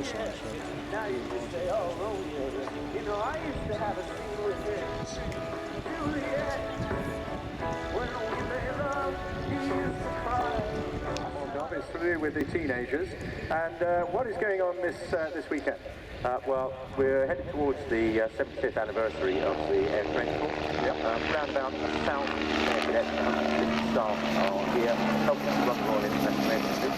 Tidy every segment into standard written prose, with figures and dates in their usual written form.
Now you can say, oh, Romeo. You know, I used to have a scene with Juliet. When we made love, he used to cry. Our job is to do with the teenagers. And what is going on this weekend? Well, we're headed towards the 75th anniversary of the air transport. Yep. Round about 1,000 air cadets and 150 staff are here helping us run the Royal International Air Institute.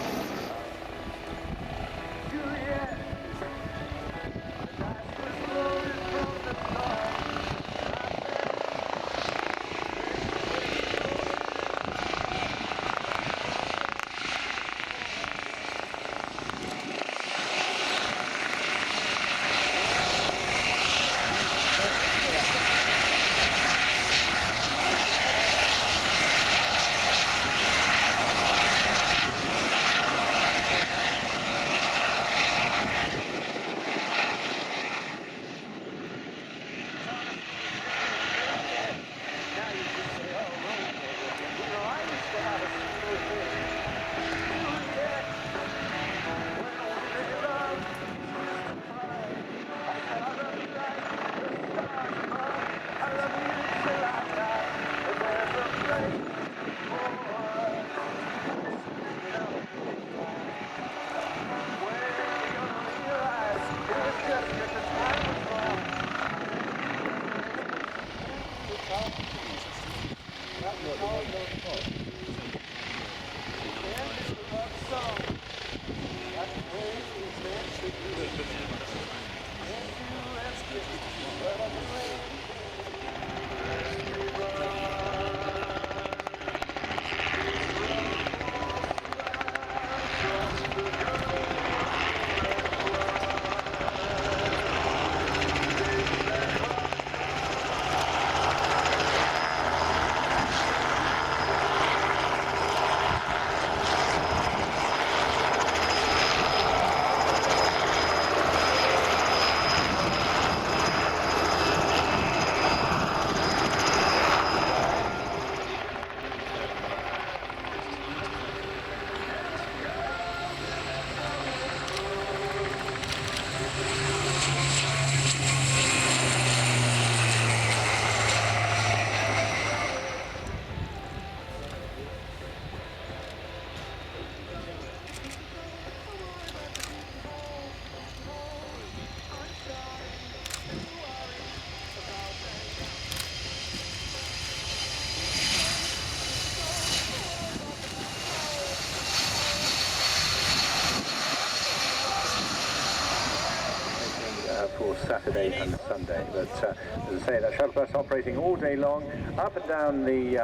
For Saturday and Sunday, but as I say, that shuttle bus operating all day long, up and down the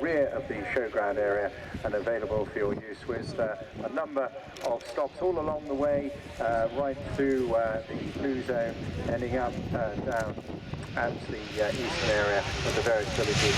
rear of the showground area, and available for your use with a number of stops all along the way, right through the blue zone, ending up down at the eastern area of the various villages.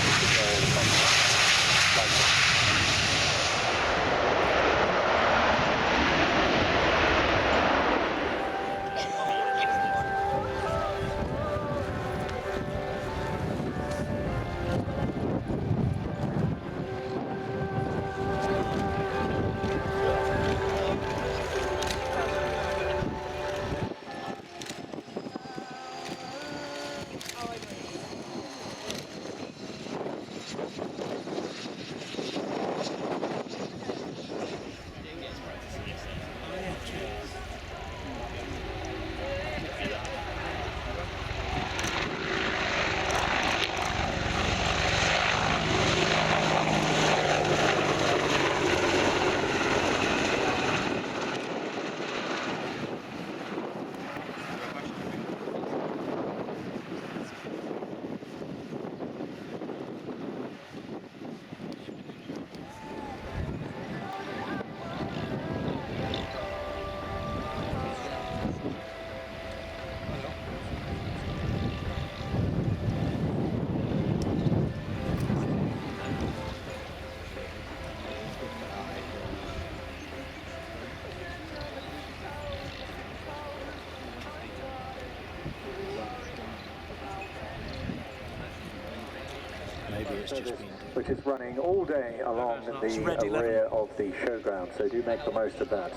Which is running all day along the rear of the showground, so do make the most of that.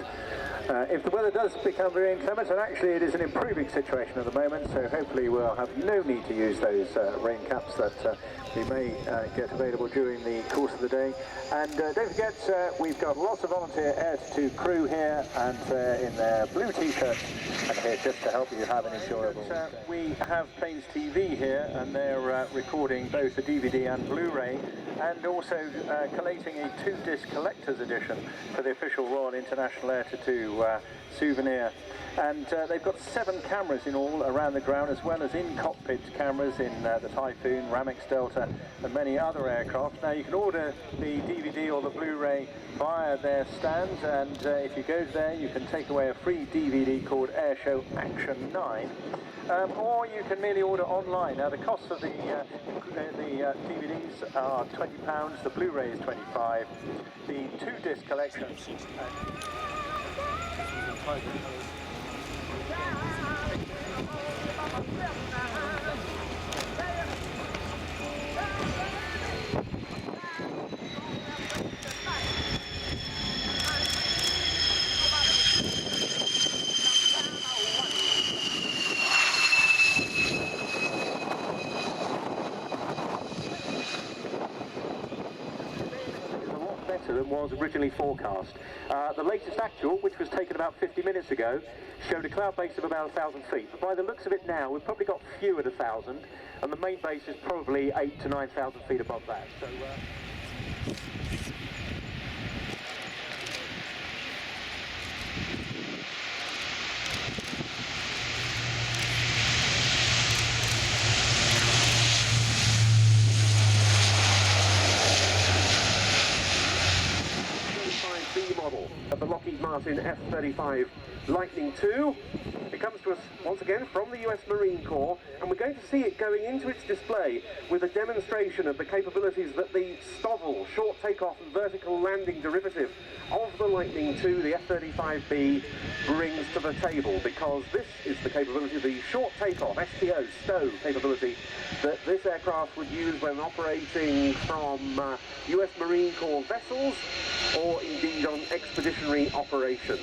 if the weather does become very inclement, and actually it is an improving situation at the moment, so hopefully we'll have no need to use those rain caps that we may get available during the course of the day. And don't forget, we've got lots of volunteer Air to 2 crew here, and in their blue t-shirts, and here just to help you have an enjoyable day. We have Planes TV here, and they're recording both the DVD and Blu-ray, and also collating a 2-disc collector's edition for the official Royal International Air to 2 souvenir. And they've got 7 cameras in all around the ground, as well as in-cockpit cameras in the Typhoon, Ramix Delta, and many other aircraft. Now you can order the DVD or the Blu-ray via their stands, and if you go there you can take away a free DVD called Airshow Action 9. Or you can merely order online. Now the cost of the DVDs are £20, the Blu-ray is £25, the 2-disc collection. Than was originally forecast. The latest actual, which was taken about 50 minutes ago, showed a cloud base of about 1,000 feet. But by the looks of it now, we've probably got few at 1,000, and the main base is probably 8,000 to 9,000 feet above that. So, of the Lockheed Martin F-35 Lightning II. It comes to us once again from the US Marine Corps, and we're going to see it going into its display with a demonstration of the capabilities that the STOVL, short takeoff and vertical landing derivative of the Lightning II, the F-35B, brings to the table, because this is the capability, the short takeoff, STO, STO capability, that this aircraft would use when operating from US Marine Corps vessels, or indeed on expeditionary operations.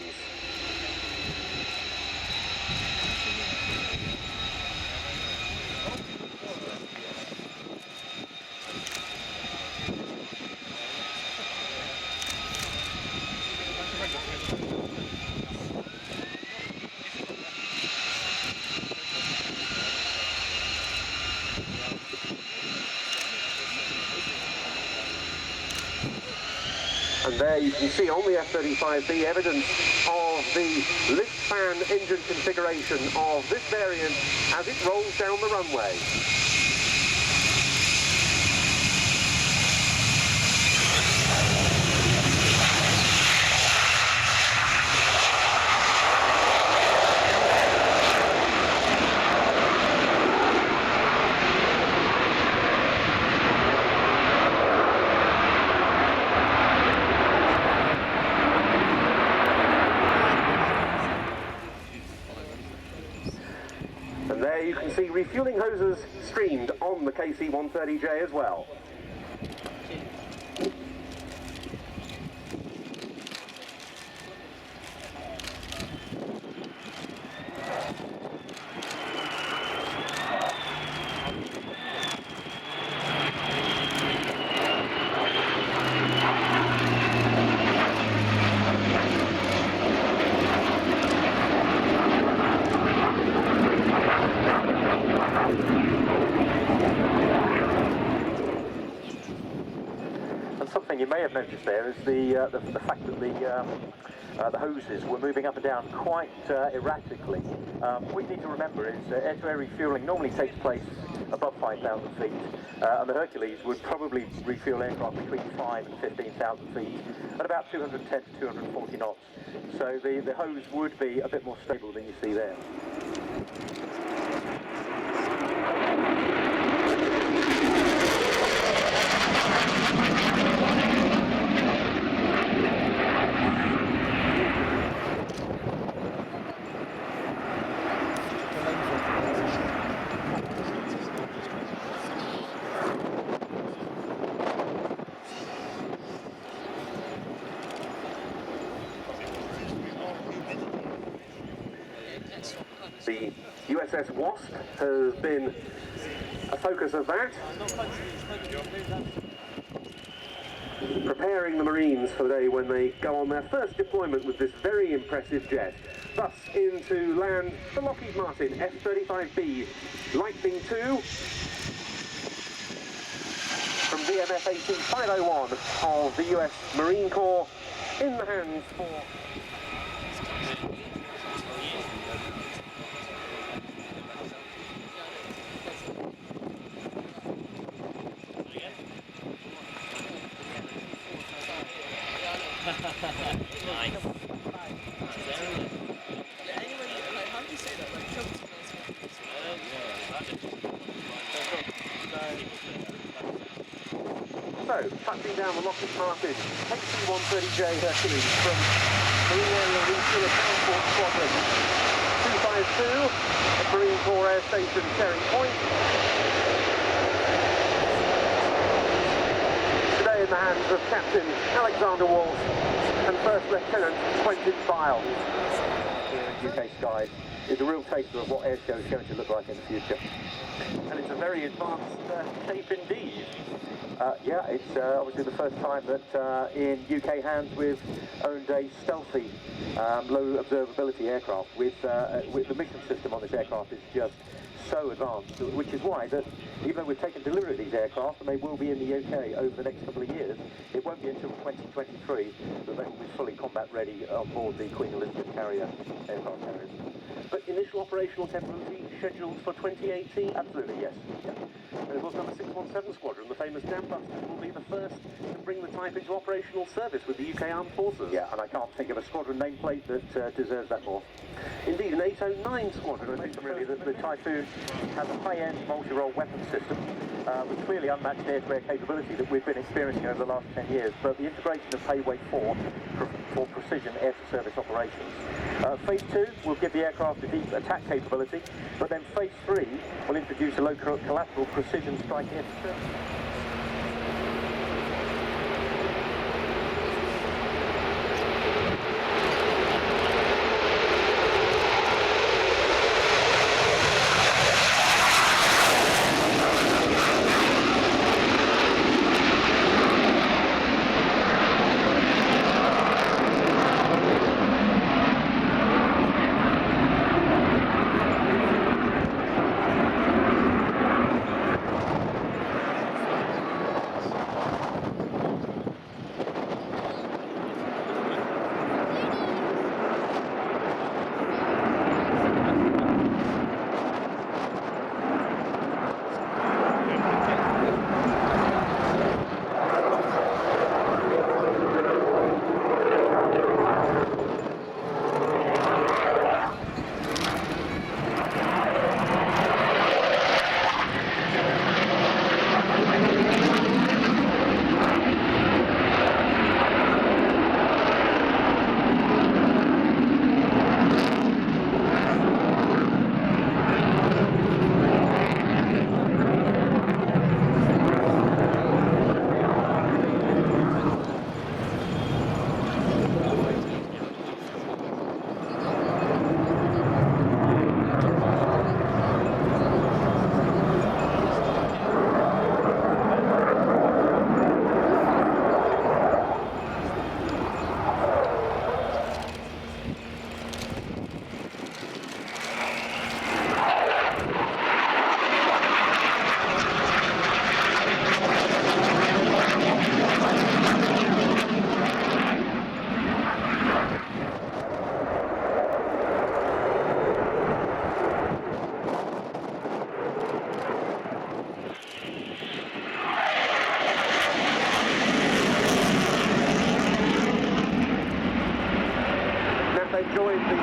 And there you can see on the F-35B evidence of the lift fan engine configuration of this variant as it rolls down the runway. And there you can see refueling hoses streamed on the KC-130J as well. Something you may have noticed there is the fact that the hoses were moving up and down quite erratically. What you need to remember is air-to-air refueling normally takes place above 5,000 feet, and the Hercules would probably refuel aircraft between 5,000 and 15,000 feet at about 210 to 240 knots. So the hose would be a bit more stable than you see there. The USS Wasp has been a focus of that, preparing the Marines for the day when they go on their first deployment with this very impressive jet. Thus, into land the Lockheed Martin F-35B Lightning II from VMF 18501 of the US Marine Corps, in the hands for... So, touching down the Lockheed Martin HC-130J Hercules from Marine Area Refueler Transport Squadron 252 at Marine Corps Air Station Cherry Point. Today in the hands of Captain Alexander Walsh and First Lieutenant Quentin Biles. Here in UK skies is a real taster of what airshow is going to look like in the future. And it's a very advanced shape indeed. Yeah, it's obviously the first time that in UK hands we've owned a stealthy, low observability aircraft with the mission system on this aircraft is just so advanced, which is why that even though we've taken delivery of these aircraft and they will be in the UK over the next couple of years, it won't be until 2023 that they will be fully combat ready on board the Queen Elizabeth carrier aircraft carriers. But initial operational capability scheduled for 2018? Absolutely, yes. Yeah. And of course, number 617 Squadron, the famous Dambusters, will be the first to bring the type into operational service with the UK Armed Forces. Yeah, and I can't think of a squadron nameplate that deserves that more. Indeed, an 809 Squadron, I think really the Typhoon has a high-end multi-role weapon system with clearly unmatched air-to-air capability that we've been experiencing over the last 10 years, but the integration of Payway 4 for precision air-to-service operations. Phase 2 will give the aircraft a deep attack capability, but then Phase 3 will introduce a low collateral precision strike air-to-service. Joined the Air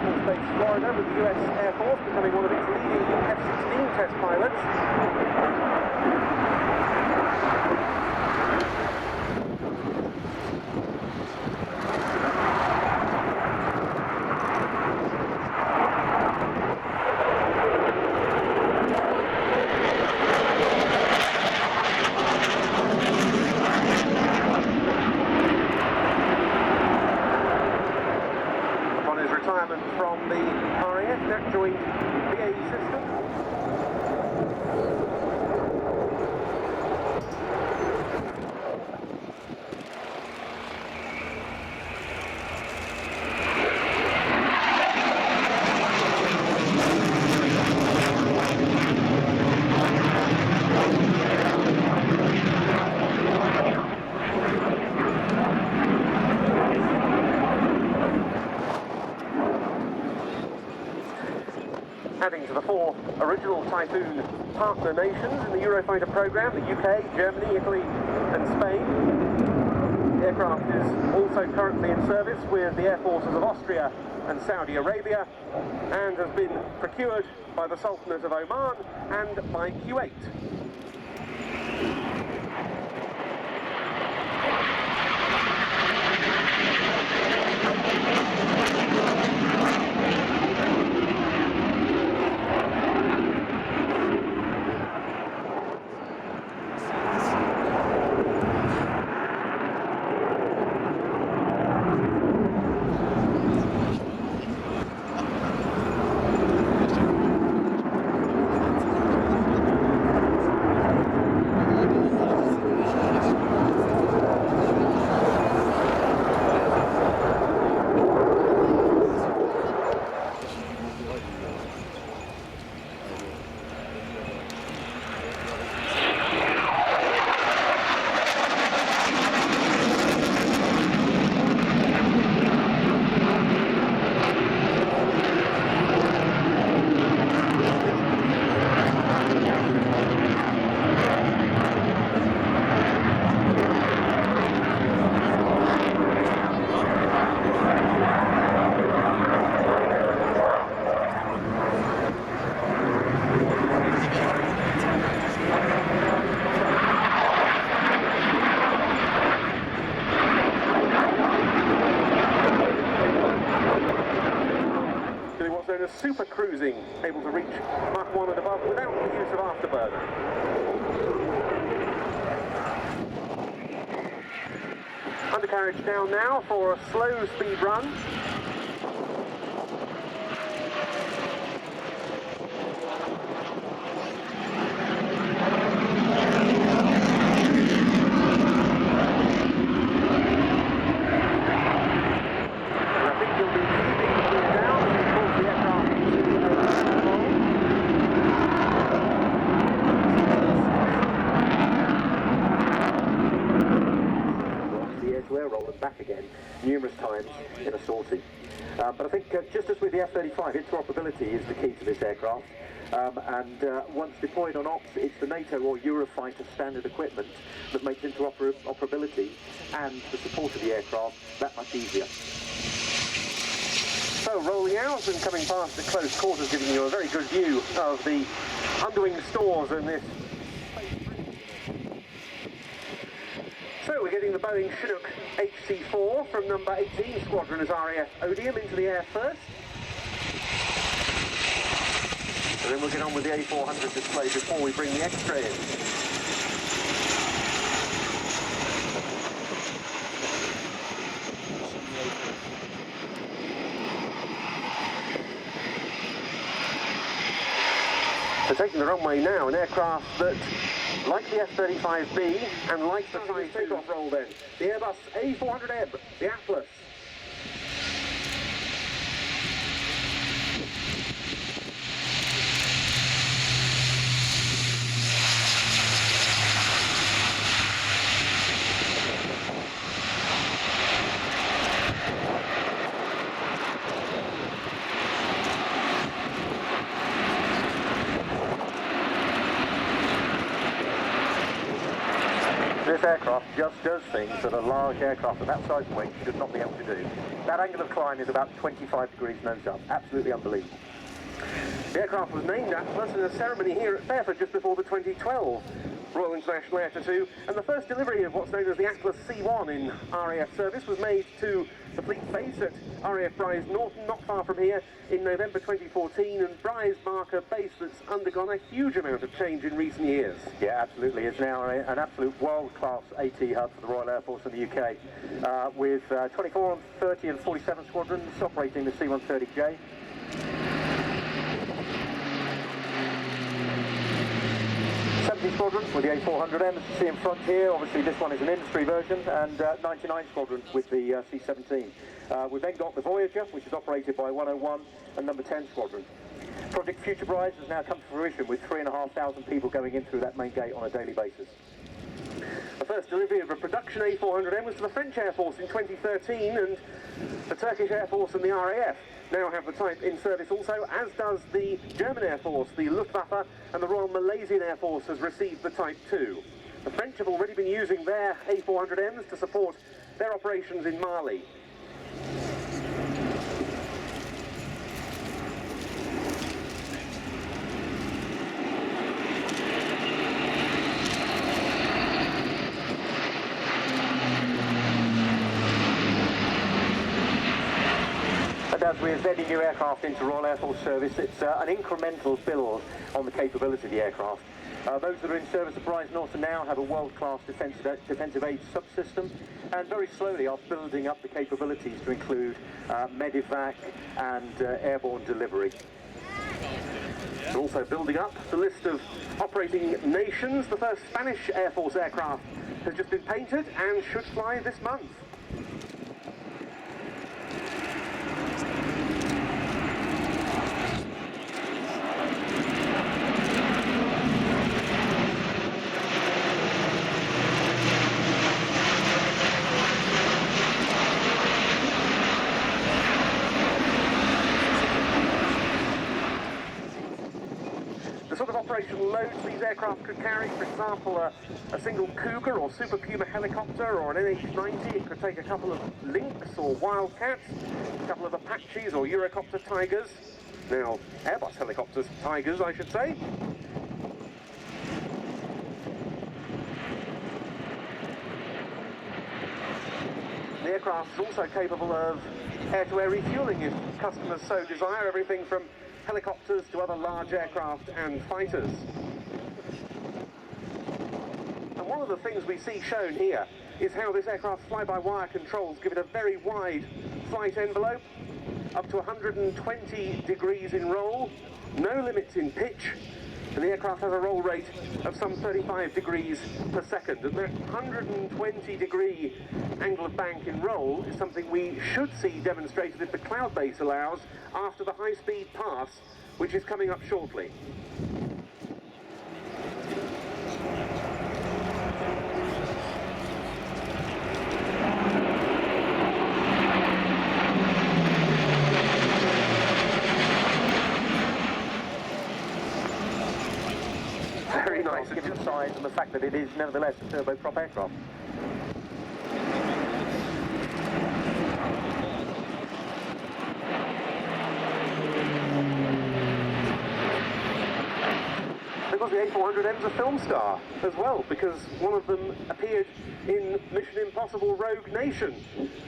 Force Base, Florida, with the US Air Force becoming one of its leading F-16 test pilots. retirement from the RIAT, that joined BAE Systems. Adding to the 4 original Typhoon partner nations in the Eurofighter program, the UK, Germany, Italy and Spain. The aircraft is also currently in service with the air forces of Austria and Saudi Arabia and has been procured by the Sultanate of Oman and by Kuwait. Super cruising, able to reach Mach 1 and above without the use of afterburner. Undercarriage down now for a slow speed run. Back again numerous times in a sortie. But I think just as with the F-35, interoperability is the key to this aircraft. Once deployed on ops, it's the NATO or Eurofighter standard equipment that makes interoperability and the support of the aircraft that much easier. So rolling out and coming past at close quarters, giving you a very good view of the underwing stores in this. So we're getting the Boeing Chinook HC-4 from number 18 Squadron as RAF Odium into the air first. And then we'll get on with the A400 display before we bring the extra in. So taking the runway now, an aircraft that, like the F-35B and like the takeoff roll then, the Airbus A400M, the Atlas. This aircraft just does things that a large aircraft of that size and weight should not be able to do. That angle of climb is about 25 degrees nose up. Absolutely unbelievable. The aircraft was named Atlas in a ceremony here at Fairford just before the 2012 Royal International Air Tattoo, and the first delivery of what's known as the Atlas C1 in RAF service was made to the fleet base at RAF Bry's Norton, not far from here, in November 2014, and Bry's mark a base that's undergone a huge amount of change in recent years. Yeah, absolutely. It's now an absolute world-class AT hub for the Royal Air Force in the UK, with 24, 30 and 47 squadrons operating the C-130J. 70 squadrons with the A400M, as you see in front here. Obviously this one is an industry version, and 99 squadrons with the C-17. We've then got the Voyager, which is operated by 101 and number 10 squadron. Project Future Brides has now come to fruition with 3,500 people going in through that main gate on a daily basis. The first delivery of a production A400M was to the French Air Force in 2013, and the Turkish Air Force and the RAF now have the type in service also, as does the German Air Force. The Luftwaffe and the Royal Malaysian Air Force has received the type too. The French have already been using their A400Ms to support their operations in Mali. As we're sending new aircraft into Royal Air Force service, it's an incremental build on the capability of the aircraft. Those that are in service at Bry's Norton now have a world-class defensive aid subsystem, and very slowly are building up the capabilities to include medevac and airborne delivery. We're also building up the list of operating nations. The first Spanish Air Force aircraft has just been painted and should fly this month. Operational loads these aircraft could carry, for example, a single Cougar or Super Puma helicopter or an NH-90. It could take a couple of Lynx or Wildcats, a couple of Apaches or Eurocopter Tigers. Now, Airbus helicopters, Tigers, I should say. The aircraft is also capable of air-to-air refuelling if customers so desire, everything from helicopters to other large aircraft and fighters. And one of the things we see shown here is how this aircraft's fly-by-wire controls give it a very wide flight envelope, up to 120 degrees in roll, no limits in pitch, and the aircraft has a roll rate of some 35 degrees per second. And that 120 degree angle of bank in roll is something we should see demonstrated if the cloud base allows after the high-speed pass, which is coming up shortly. Very nice. Given the size and the fact that it is nevertheless a turboprop aircraft. Because the A400M's a film star as well, because one of them appeared in Mission Impossible Rogue Nation,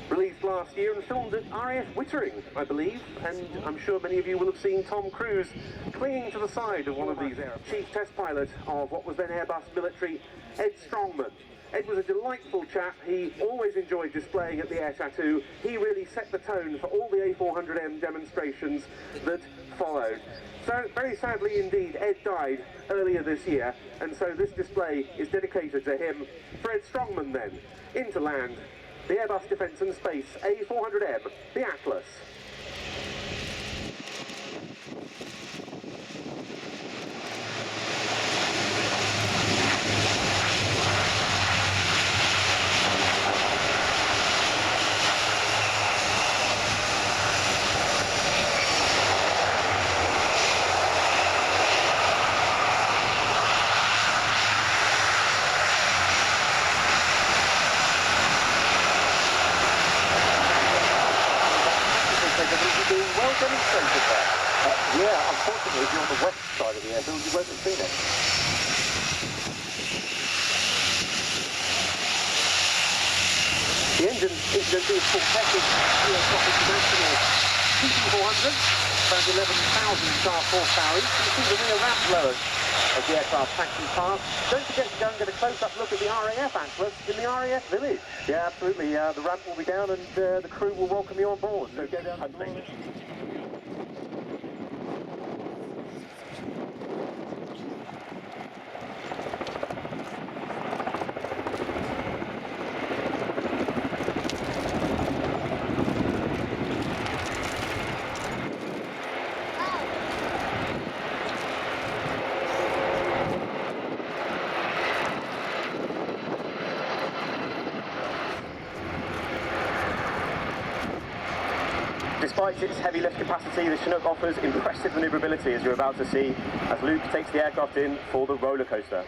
released last year and filmed at RAF Wittering, I believe, and I'm sure many of you will have seen Tom Cruise clinging to the side of one of these aircraft. Chief test pilot of what was then Airbus military, Ed Strongman. Ed was a delightful chap. He always enjoyed displaying at the Air Tattoo. He really set the tone for all the A400M demonstrations that followed. So, very sadly indeed, Ed died earlier this year, and so this display is dedicated to him. For Ed Strongman then, into land, the Airbus Defence and Space A400M, the Atlas. Yeah, unfortunately, if you're on the west side of the airfield, you won't have seen it. The engine incidentally is called Hess's Eurofighter International PT400, about 11,000 staff horsepower. You can see the rear ramp lowered as the aircraft taxis past. Don't forget to go and get a close-up look at the RAF Atlas in the RAF village. Yeah, absolutely. The ramp will be down and the crew will welcome you on board. So go down hunting. Despite its heavy lift capacity, the Chinook offers impressive manoeuvrability, as you're about to see, as Luke takes the aircraft in for the roller coaster.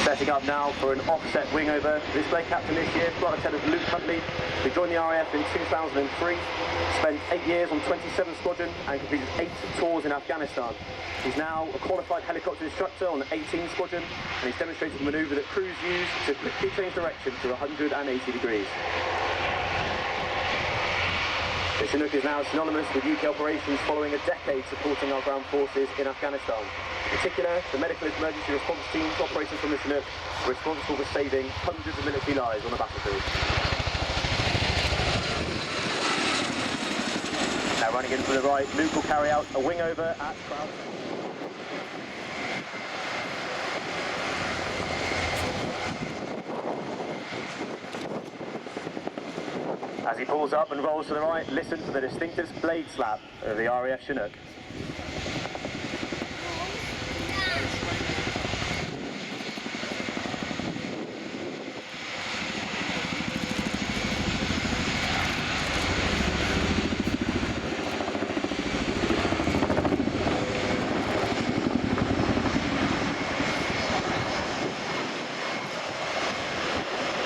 Setting up now for an offset wingover. Display captain this year, Flight Lieutenant Luke Huntley, who joined the RAF in 2003, spent 8 years on 27 Squadron and completed 8 tours in Afghanistan. He's now a qualified helicopter instructor on 18 Squadron, and he's demonstrated the manoeuvre that crews use to quickly change direction to 180 degrees. The Chinook is now synonymous with UK operations following a decade supporting our ground forces in Afghanistan. In particular, the medical emergency response teams operating from the Chinook are responsible for saving hundreds of military lives on the battlefield. Now running in from the right, Luke will carry out a wing over at Crowd. As he pulls up and rolls to the right, listen to the distinctive blade slap of the RAF Chinook.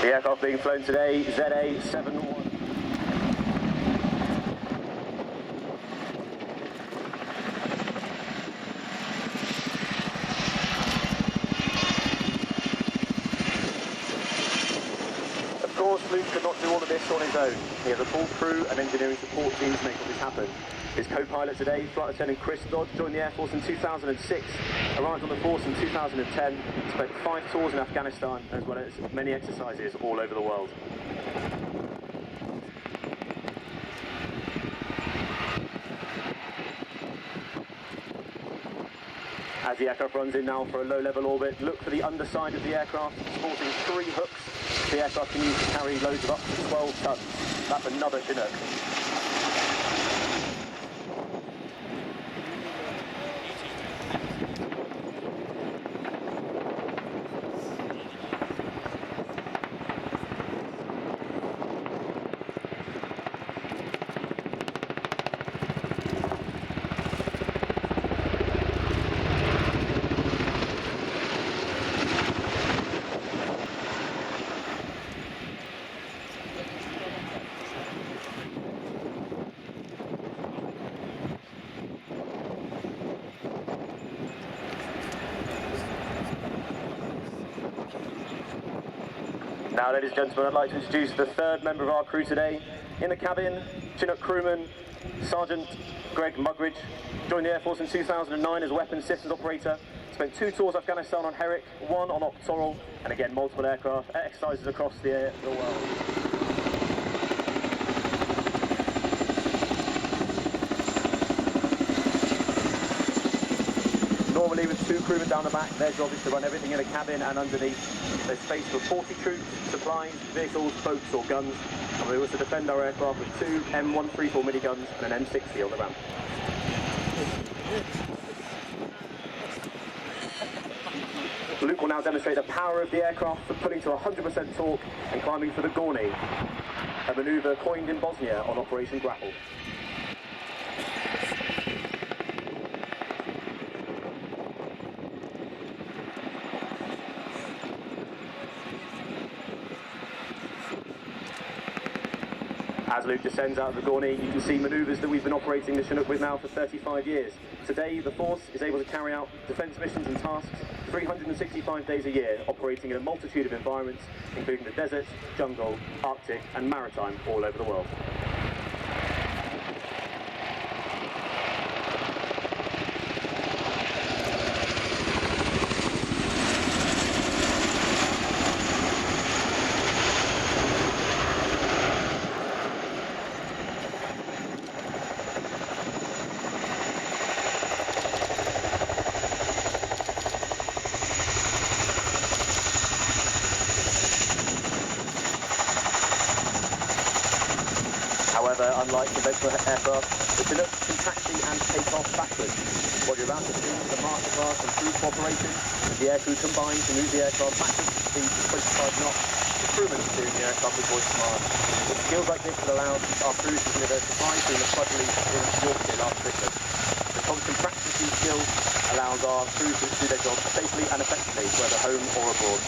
The aircraft being flown today, ZA-71. Of course, Luke could not do all of this on his own. He has a full crew and engineering support team to make all this happen. His co-pilot today, Flight Lieutenant Chris Dodd, joined the Air Force in 2006, arrived on the force in 2010, spent 5 tours in Afghanistan, as well as many exercises all over the world. As the aircraft runs in now for a low-level orbit, look for the underside of the aircraft, sporting 3 hooks the aircraft can use to carry loads of up to 12 tons. That's another Chinook. Now, ladies and gentlemen, I'd like to introduce the 3rd member of our crew today. In the cabin, Chinook crewman, Sergeant Greg Mugridge, joined the Air Force in 2009 as a weapons systems operator, spent 2 tours Afghanistan on Herrick, 1 on Octoral, and again multiple aircraft exercises across the world. Normally with 2 crewmen down the back, their job is to run everything in the cabin and underneath. There's space for 40 troops, supplies, vehicles, boats or guns, and we also defend our aircraft with 2 M134 miniguns and an M60 on the ramp. Luke will now demonstrate the power of the aircraft for pulling to 100% torque and climbing for the Gorni, a manoeuvre coined in Bosnia on Operation Grapple. As Luke descends out of the Gorni, you can see manoeuvres that we've been operating the Chinook with now for 35 years. Today, the force is able to carry out defence missions and tasks 365 days a year, operating in a multitude of environments, including the desert, jungle, Arctic and maritime all over the world. However, unlike conventional aircraft, the Chinook can taxi and take off backwards. What you're about to see is a masterclass in crew cooperation, as the aircrew combine to move the aircraft backwards at speeds of 25 knots, the crewmen steering the aircraft with voice command. It's skills like this that allow our crews to deliver surprise during the flood release in Yorkshire last Christmas. The constant practice of these skills allows our crews to do their jobs safely and effectively, whether home or abroad.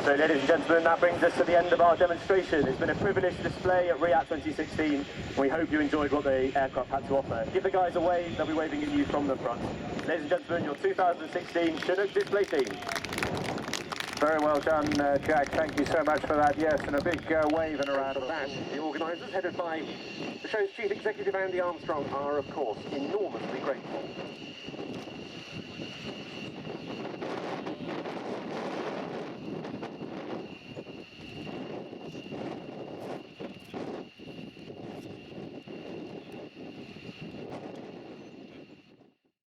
So ladies and gentlemen, that brings us to the end of our demonstration. It's been a privileged display at RIAT 2016, and we hope you enjoyed what the aircraft had to offer. Give the guys a wave, they'll be waving at you from the front. Ladies and gentlemen, your 2016 Chinook display team. Very well done, Jack. Thank you so much for that. Yes, and a big wave and around For that, the organisers, headed by the show's chief executive Andy Armstrong, are of course enormously grateful.